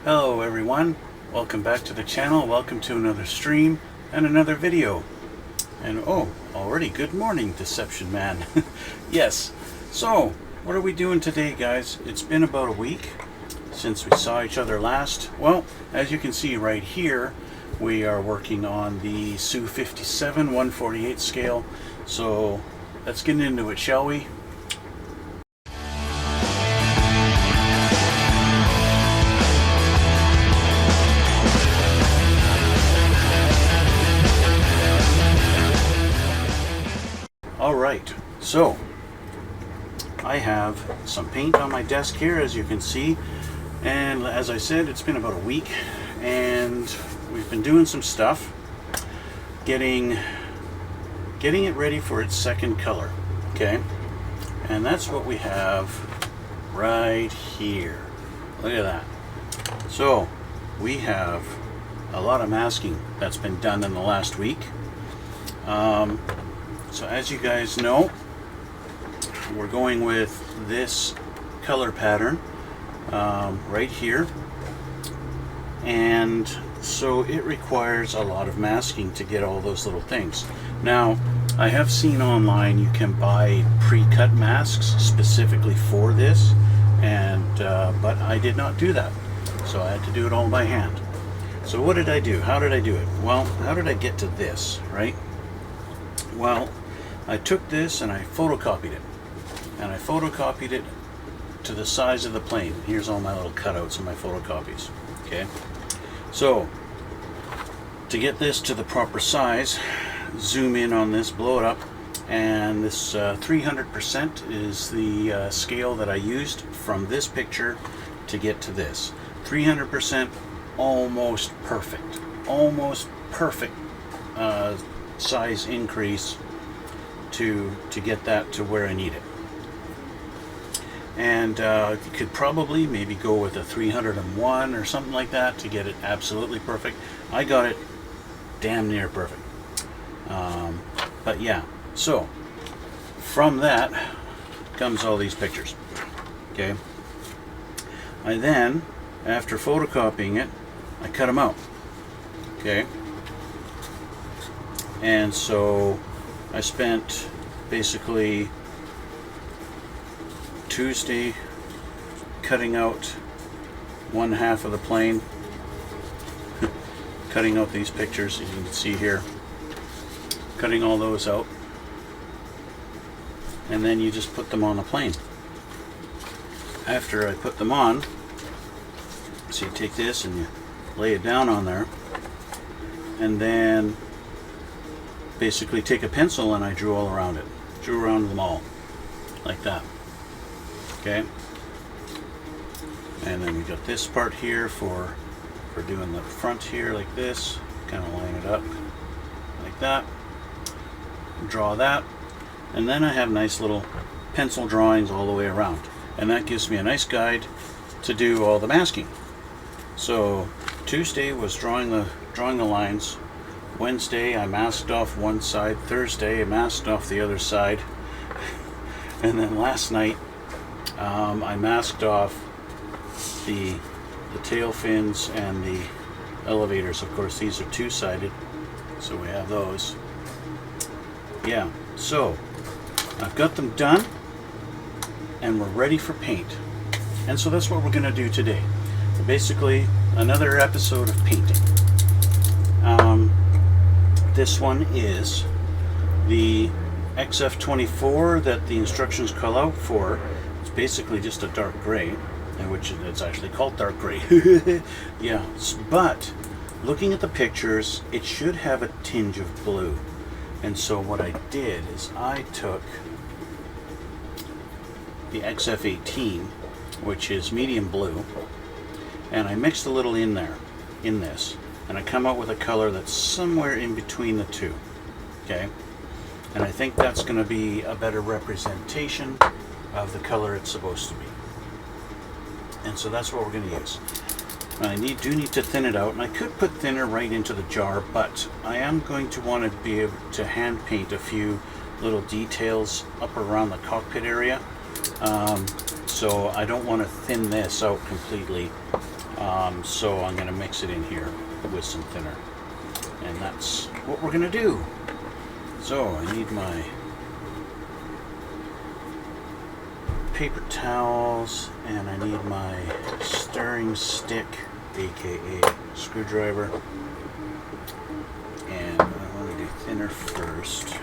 Hello everyone, welcome back to the channel, welcome to another stream and another video. And oh, already good morning, Deception Man. Yes, so what are we doing today, guys? It's been about a week since we saw each other last. Well, as you can see right here, we are working on the Su-57 1/48 scale. So let's get into it, shall we? Alright, so I have some paint on my desk here, as you can see, and as I said, it's been about a week and we've been doing some stuff getting it ready for its second color. Okay, and that's what we have right here. Look at that. So we have a lot of masking that's been done in the last week. So as you guys know, we're going with this color pattern right here, and so it requires a lot of masking to get all those little things. Now, I have seen online you can buy pre-cut masks specifically for this, and but I did not do that, so I had to do it all by hand. So what did I do? How did I do it? Well, how did I get to this, right? Well, I took this and I photocopied it. And I photocopied it to the size of the plane. Here's all my little cutouts of my photocopies. Okay. So, to get this to the proper size, zoom in on this, blow it up, and this 300% is the scale that I used from this picture to get to this. 300%, almost perfect. Almost perfect size increase to get that to where I need it. And you could probably maybe go with a 301 or something like that to get it absolutely perfect. I got it damn near perfect. But yeah, so from that comes all these pictures. Okay, I then, after photocopying it, I cut them out. Okay, and so I spent basically Tuesday cutting out one half of the plane, cutting out these pictures, as you can see here, cutting all those out, and then you just put them on the plane. After I put them on, so you take this and you lay it down on there, and then basically take a pencil and I drew all around it. Drew around them all. Like that. Okay? And then we got this part here for doing the front here like this. Kind of line it up like that. Draw that. And then I have nice little pencil drawings all the way around. And that gives me a nice guide to do all the masking. So Tuesday was drawing the lines. Wednesday I masked off one side, Thursday I masked off the other side, and then last night I masked off the tail fins and the elevators. Of course, these are two-sided, so we have those. Yeah, so I've got them done and we're ready for paint, and so that's what we're going to do today. Basically another episode of painting. This one is the XF24 that the instructions call out for. It's basically just a dark gray, and which it's actually called dark gray. Yeah, but looking at the pictures, it should have a tinge of blue. And so what I did is I took the XF18, which is medium blue, and I mixed a little in there, in this. And I come out with a color that's somewhere in between the two. Okay, and I think that's going to be a better representation of the color it's supposed to be. And so that's what we're going to use. I do need to thin it out, and I could put thinner right into the jar, but I am going to want to be able to hand paint a few little details up around the cockpit area. So I don't want to thin this out completely. So I'm going to mix it in here with some thinner. And that's what we're going to do. So I need my paper towels and I need my stirring stick, aka screwdriver. And I want to do thinner first.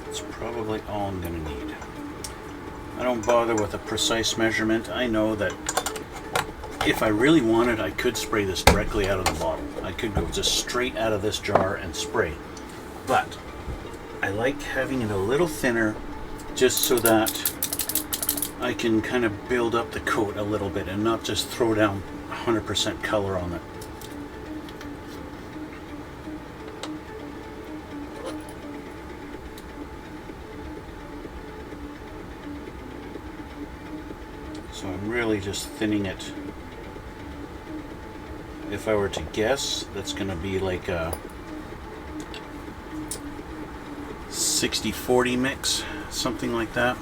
That's probably all I'm going to need. I don't bother with a precise measurement. I know that if I really wanted, I could spray this directly out of the bottle. I could go just straight out of this jar and spray. But I like having it a little thinner just so that I can kind of build up the coat a little bit and not just throw down 100% color on it. So I'm really just thinning it. If I were to guess, that's going to be like a 60-40 mix, something like that.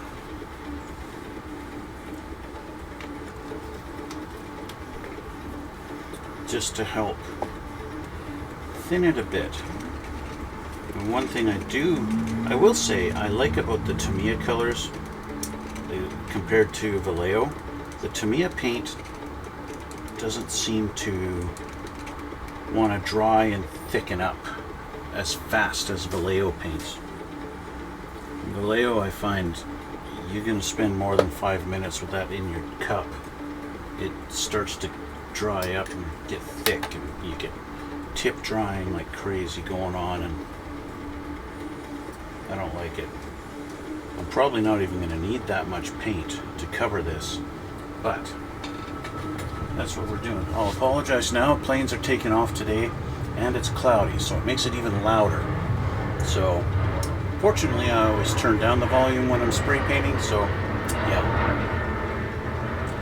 Just to help thin it a bit. And one thing I will say I like about the Tamiya colors compared to Vallejo, the Tamiya paint doesn't seem to want to dry and thicken up as fast as Vallejo paints. Vallejo, I find you're going to spend more than 5 minutes with that in your cup. It starts to dry up and get thick, and you get tip drying like crazy going on, and I don't like it. I'm probably not even going to need that much paint to cover this, but that's what we're doing. I'll apologize now. Planes are taking off today and it's cloudy, so it makes it even louder. So fortunately I always turn down the volume when I'm spray painting, so yeah.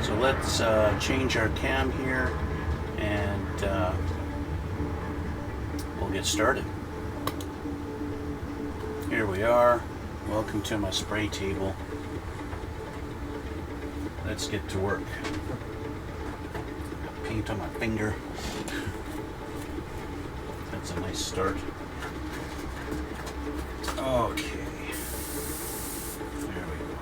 So let's change our cam here and we'll get started. Here we are. Welcome to my spray table. Let's get to work. Paint on my finger. That's a nice start. Okay. There we go.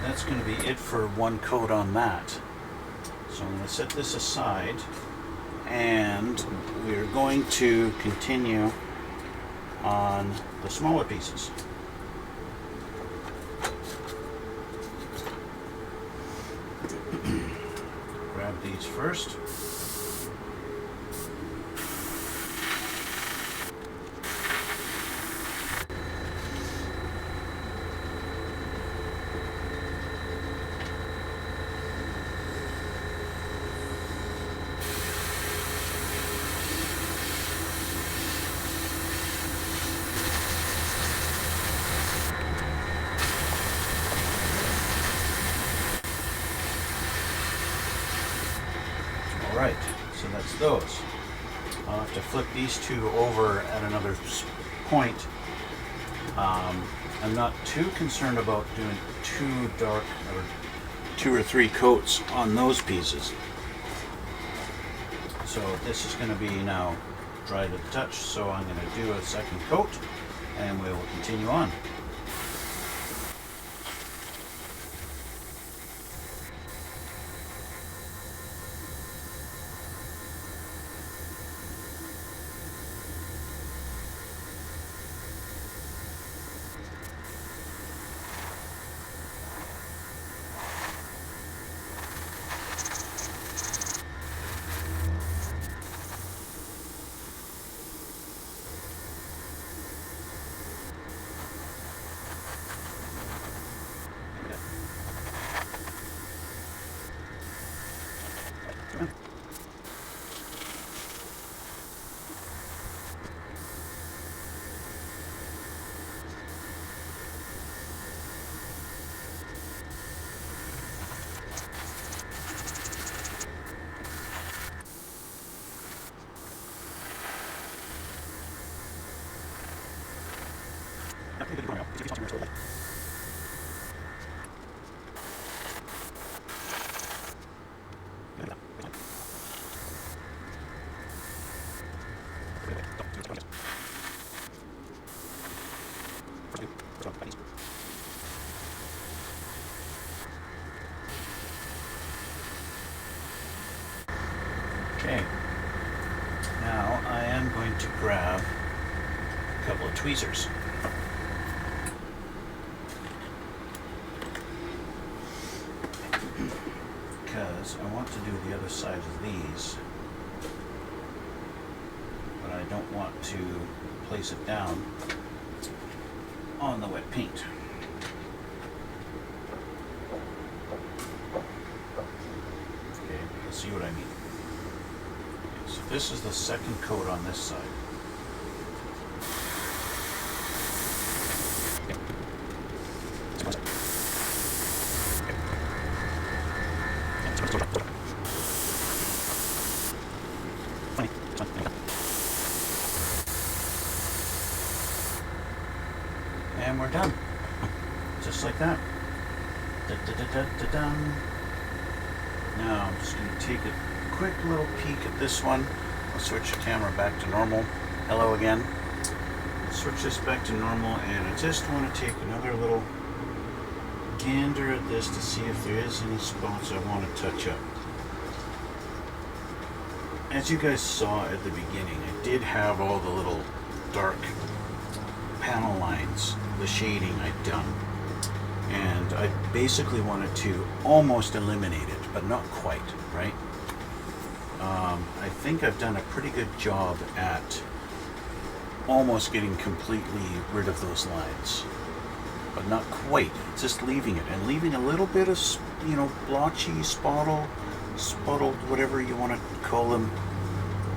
That's going to be it for one coat on that. So I'm going to set this aside and we're going to continue on the smaller pieces. Grab these first. those. I'll have to flip these two over at another point. I'm not too concerned about doing too dark or 2 or 3 coats on those pieces. So this is going to be now dry to the touch, so I'm going to do a second coat and we will continue on. Okay, now I am going to grab a couple of tweezers. Because I want to do the other side of these, but I don't want to place it down on the wet paint. Okay, you'll see what I mean. Okay, so this is the second coat on this side. And we're done. Just like that. Da-da-da-da-da-dum. Now I'm just going to take a quick little peek at this one. I'll switch the camera back to normal. Hello again. Switch this back to normal, and I just want to take another little gander at this to see if there is any spots I want to touch up. As you guys saw at the beginning, I did have all the little dark panel lines, the shading I'd done, and I basically wanted to almost eliminate it, but not quite, right? I think I've done a pretty good job at almost getting completely rid of those lines, but not quite. Just leaving it and leaving a little bit of, you know, blotchy, spottled, whatever you want to call them,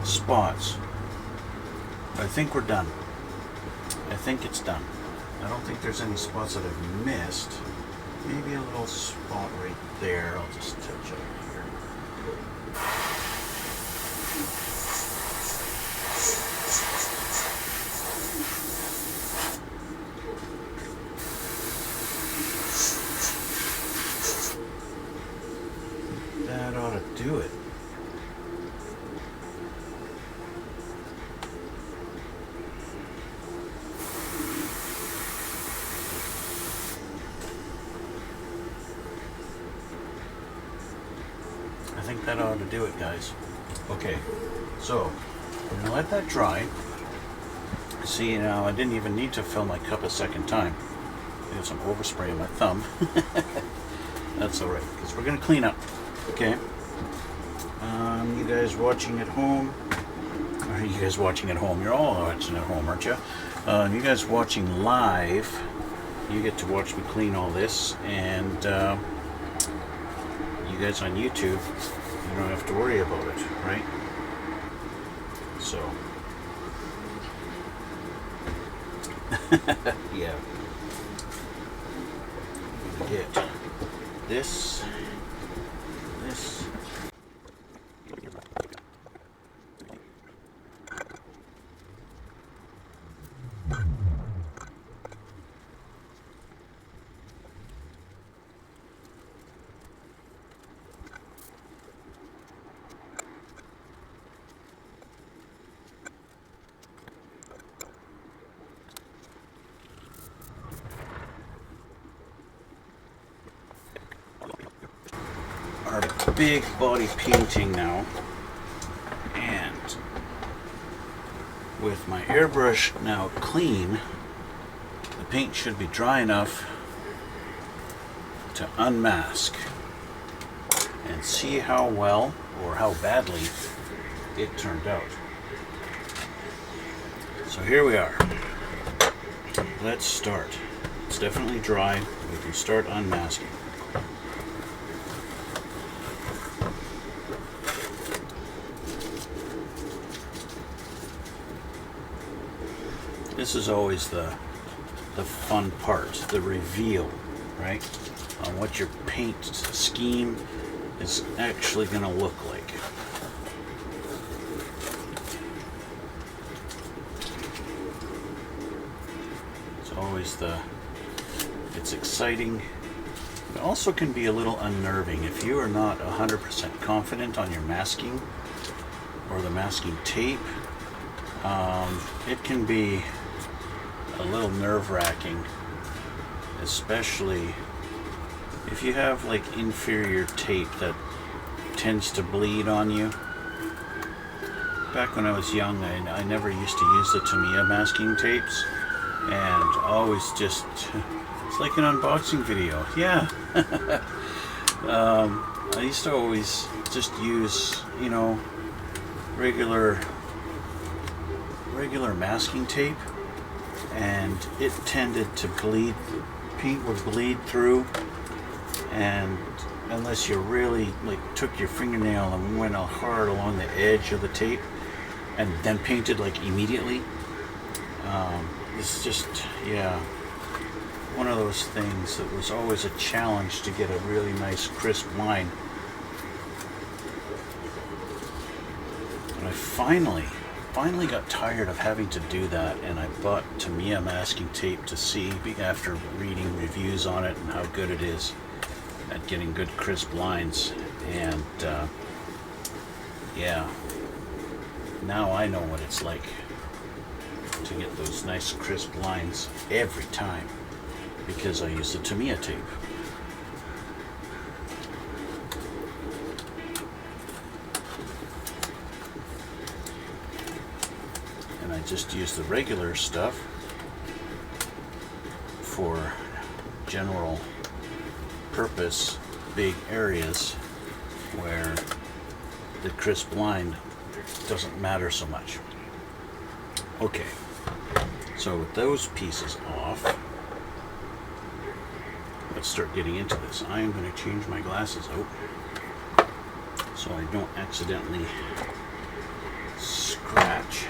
spots. I think we're done. I think it's done. I don't think there's any spots that I've missed. Maybe a little spot right there. I'll just touch up here. That ought to do it. I think that ought to do it, guys. Okay, so I'm gonna let that dry. See, now I didn't even need to fill my cup a second time. I got some overspray on my thumb. That's all right, because we're gonna clean up. Okay. You guys watching at home? Are you guys watching at home? You're all watching at home, aren't you? You guys watching live? You get to watch me clean all this, and you guys on YouTube, you don't have to worry about it, right? So, yeah. I'm gonna get this. big body painting now, and with my airbrush now clean, the paint should be dry enough to unmask and see how well or how badly it turned out. So here we are. Let's start. It's definitely dry. We can start unmasking. This is always the fun part, the reveal, right? On what your paint scheme is actually going to look like. It's always it's exciting. It also can be a little unnerving if you are not 100% confident on your masking or the masking tape. It can be a little nerve-wracking, especially if you have like inferior tape that tends to bleed on you. Back when I was young, I never used to use the Tamiya masking tapes, and always just, it's like an unboxing video. Yeah. I used to always just use, you know, regular masking tape, and it tended to bleed. Paint would bleed through, and unless you really like took your fingernail and went hard along the edge of the tape and then painted like immediately, it's just, yeah, one of those things that was always a challenge to get a really nice crisp line. And I finally got tired of having to do that, and I bought Tamiya masking tape to see, after reading reviews on it and how good it is at getting good crisp lines. And yeah, now I know what it's like to get those nice crisp lines every time, because I use the Tamiya tape. And I just use the regular stuff for general purpose big areas where the crisp line doesn't matter so much. Okay, so with those pieces off, let's start getting into this. I am going to change my glasses out so I don't accidentally scratch.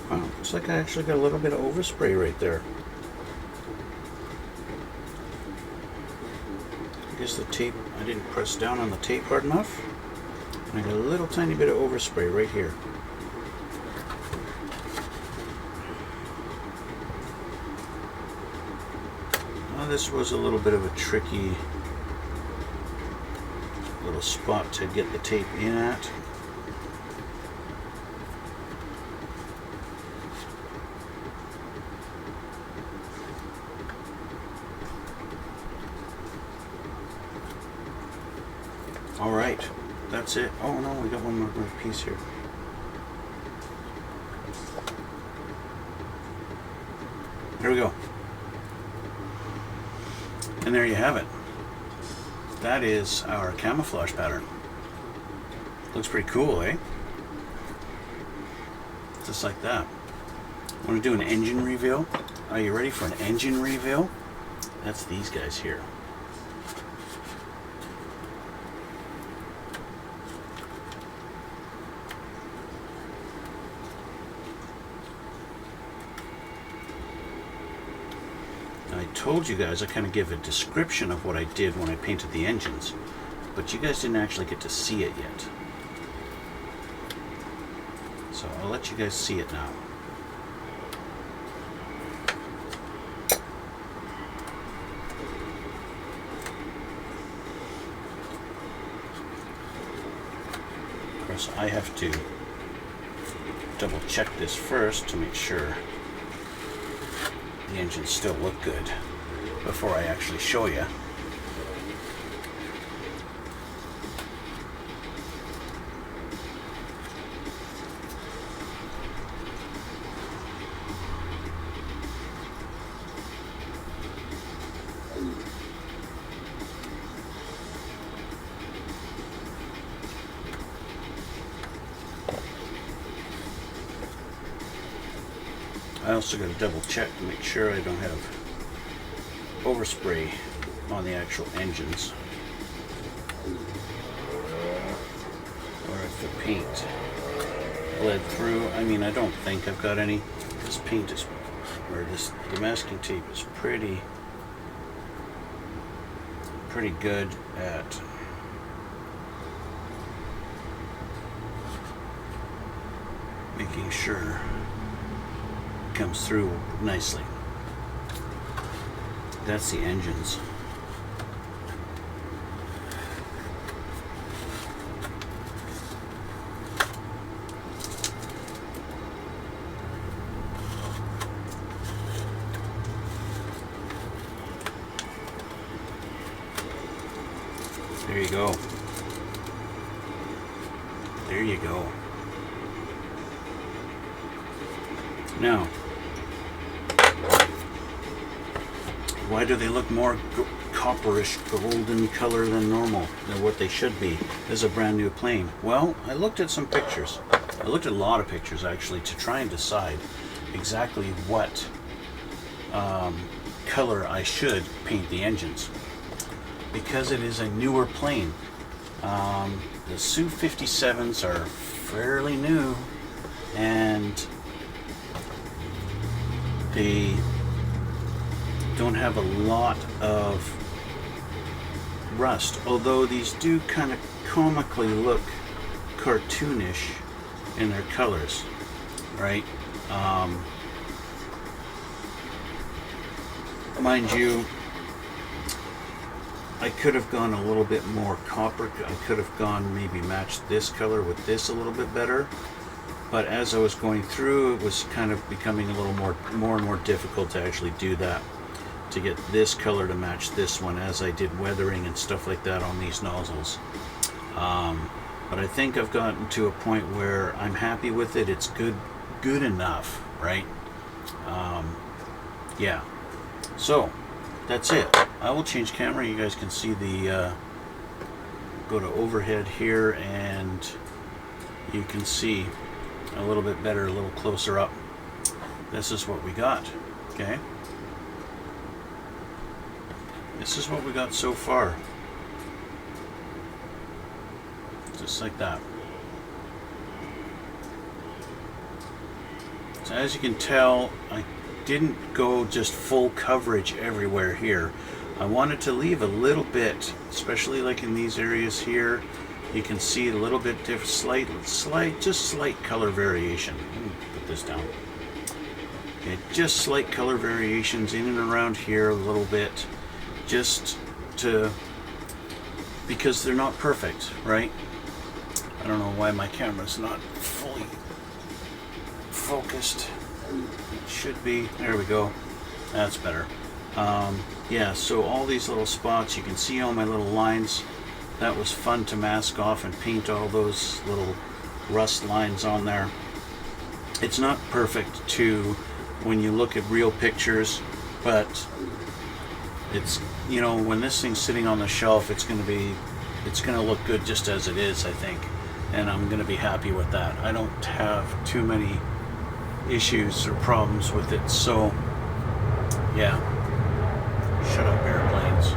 Wow, looks like I actually got a little bit of overspray right there. I guess the tape, I didn't press down on the tape hard enough. And I got a little tiny bit of overspray right here. Now this was a little bit of a tricky little spot to get the tape in at. All right, that's it. Oh no, we got one more piece here. There we go. And there you have it. That is our camouflage pattern. Looks pretty cool, eh? Just like that. Want to do an engine reveal? Are you ready for an engine reveal? That's these guys here. I told you guys I kind of give a description of what I did when I painted the engines, but you guys didn't actually get to see it yet. So I'll let you guys see it now. Of course, I have to double check this first to make sure the engines still look good before I actually show you. I also got to double check to make sure I don't have overspray on the actual engines, or if the paint bled through. I mean, I don't think I've got any. This paint is, or the masking tape is pretty good at making sure it comes through nicely. That's the engines. There you go. There you go. Now, why do they look more copperish golden color than normal, than what they should be? This is a brand new plane. Well, I looked at some pictures. I looked at a lot of pictures actually to try and decide exactly what color I should paint the engines. Because it is a newer plane. The Su-57s are fairly new, and they don't have a lot of rust, although these do kind of comically look cartoonish in their colors, right? Mind you, I could have gone a little bit more copper. I could have gone maybe matched this color with this a little bit better. But as I was going through, it was kind of becoming a little more and more difficult to actually do that, to get this color to match this one, as I did weathering and stuff like that on these nozzles. But I think I've gotten to a point where I'm happy with it. It's good enough, right? Yeah. So that's it. I will change camera. You guys can see the go to overhead here, and you can see a little bit better, a little closer up. This is what we got. Okay, this is what we got so far, just like that. So as you can tell, I didn't go just full coverage everywhere here. I wanted to leave a little bit, especially like in these areas here. You can see a little bit different, just slight color variation. Let me put this down. Okay, just slight color variations in and around here a little bit, just to, because they're not perfect, right? I don't know why my camera's not fully focused. It should be. There we go. That's better. Yeah, so all these little spots, you can see all my little lines. That was fun to mask off and paint all those little rust lines on there. It's not perfect to when you look at real pictures, but it's, you know, when this thing's sitting on the shelf, it's going to look good just as it is, I think, and I'm going to be happy with that. I don't have too many issues or problems with it, so yeah. Shut up, airplanes.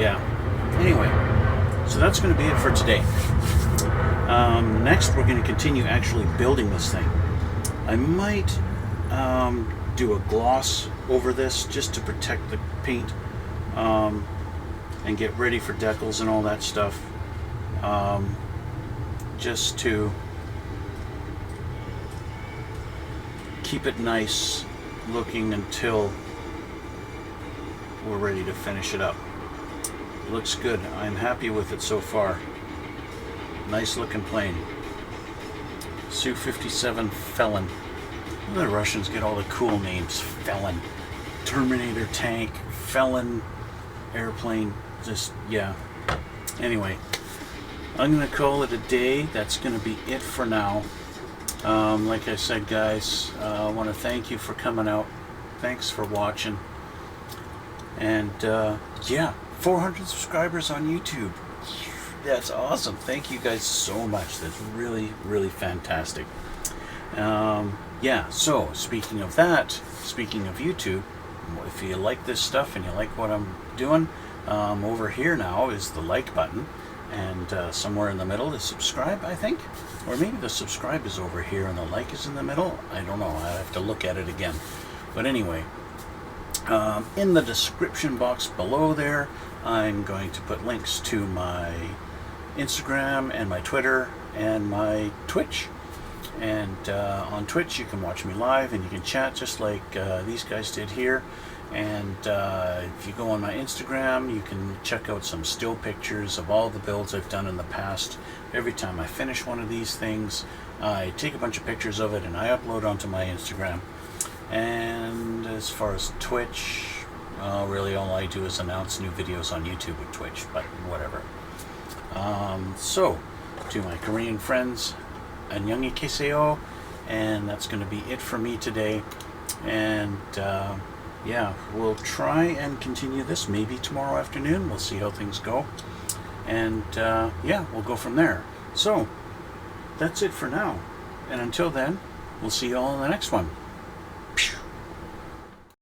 Yeah. Anyway, so that's going to be it for today. Next, we're going to continue actually building this thing. I might do a gloss over this just to protect the paint and get ready for decals and all that stuff. Just to keep it nice looking until we're ready to finish it up. It looks good. I'm happy with it so far. Nice looking plane. Su-57 Felon. The Russians get all the cool names. Felon. Terminator tank. Felon airplane. Just, yeah. Anyway, I'm going to call it a day. That's going to be it for now. Like I said, guys, I want to thank you for coming out. Thanks for watching. And yeah, 400 subscribers on YouTube. That's awesome. Thank you guys so much. That's really, really fantastic. Yeah, so speaking of that, speaking of YouTube, if you like this stuff and you like what I'm doing, over here now is the like button, and somewhere in the middle is subscribe, I think. Or maybe the subscribe is over here and the like is in the middle. I don't know. I have to look at it again. But anyway, in the description box below there, I'm going to put links to my Instagram and my Twitter and my Twitch. And on Twitch you can watch me live and you can chat just like these guys did here. And if you go on my Instagram, you can check out some still pictures of all the builds I've done in the past. Every time I finish one of these things, I take a bunch of pictures of it and I upload onto my Instagram. And as far as Twitch, really all I do is announce new videos on YouTube with Twitch, but whatever. So, to my Korean friends, 안녕히 계세요, and that's going to be it for me today. And yeah, we'll try and continue this maybe tomorrow afternoon. We'll see how things go. And yeah, we'll go from there. So, that's it for now. And until then, we'll see you all in the next one.